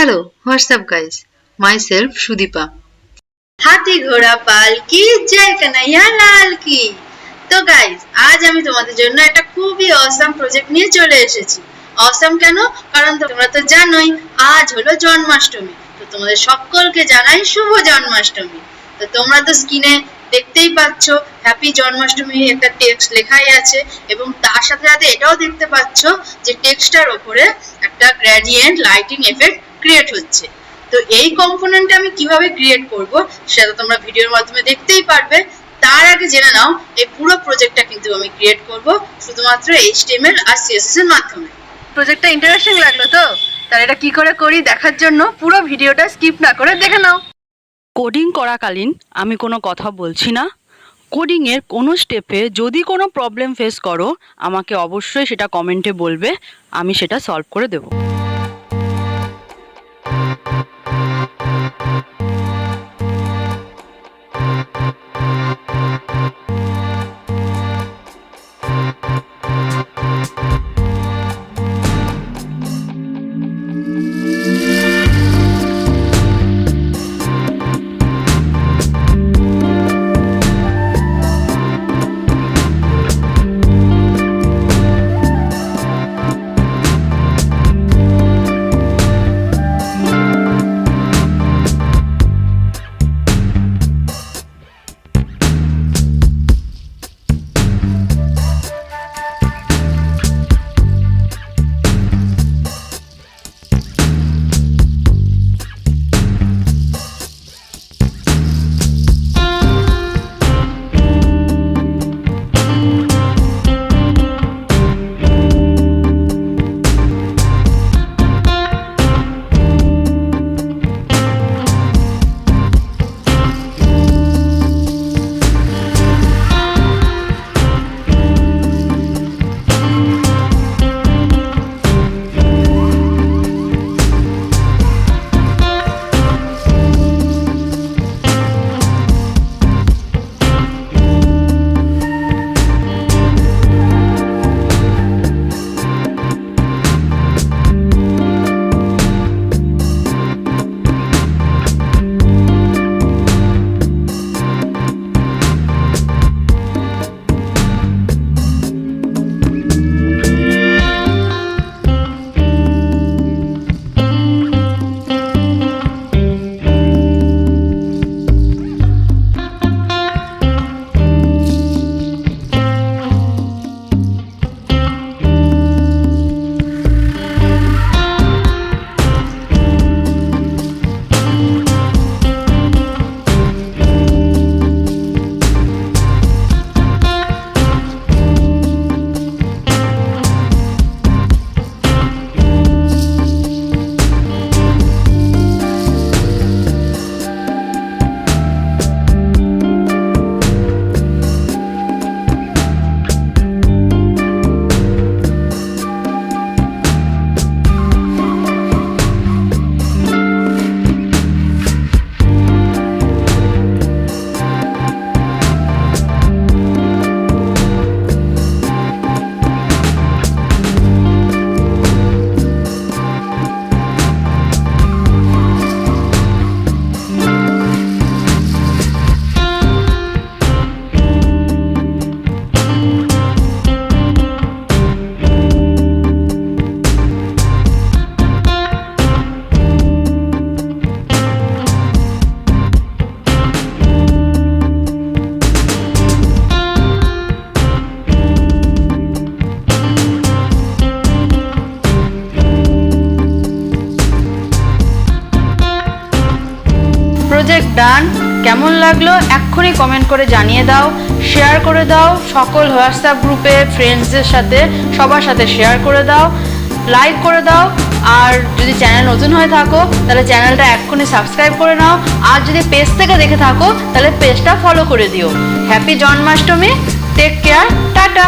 Hello, what's up guys? Myself Shudipa. হাতি ঘোড়া পাল কি জয় কানাইয়া লাল কি। তো গাইস, আজ আমি তোমাদের জন্য একটা খুবই অসাম প্রজেক্ট নিয়ে চলে এসেছি। অসাম কেন? কারণ তোমরা তো জানোই আজ হলো জন্মাষ্টমী। তো তোমাদের সকলকে জানাই শুভ জন্মাষ্টমী। তো তোমরা তো স্ক্রিনে দেখতেই পাচ্ছ হ্যাপি জন্মাষ্টমী একটা টেক্সট লেখাই আছে, এবং তার সাথে সাথে এটাও দেখতে পাচ্ছ যে টেক্সটটার উপরে একটা গ্রেডিয়েন্ট লাইটিং এফেক্ট ক্রিয়েট হচ্ছে। তো এই কম্পোনেন্টটা আমি কিভাবে ক্রিয়েট করব সেটা তোমরা ভিডিওর মাধ্যমে দেখতেই পারবে। তার আগে জেনে নাও এই পুরো প্রজেক্টটা কিন্তু আমি ক্রিয়েট করব শুধুমাত্র HTML আর CSS এর মাধ্যমে। প্রজেক্টটা ইন্টারেস্টিং লাগলো তো? তাহলে এটা কি করে করি দেখার জন্য পুরো ভিডিওটা স্কিপ না করে দেখে নাও। কোডিং করাকালীন আমি কোনো কথা বলছি না। কোডিংয়ের কোনো স্টেপে যদি কোনো প্রবলেম ফেস করো আমাকে অবশ্যই সেটা কমেন্টে বলবে, আমি সেটা সলভ করে দেবো। প্রজেক্ট ডান। কেমন লাগলো এক্ষুনি কমেন্ট করে জানিয়ে দাও, শেয়ার করে দাও সকল হোয়াটসঅ্যাপ গ্রুপে, ফ্রেন্ডসদের সাথে, সবার সাথে শেয়ার করে দাও, লাইক করে দাও। আর যদি চ্যানেল নতুন হয়ে থাকো তাহলে চ্যানেলটা এক্ষুনি সাবস্ক্রাইব করে নাও। আর যদি পেজ থেকে দেখে থাকো তাহলে পেজটা ফলো করে দিও। Happy Janmashtami, take care, tata.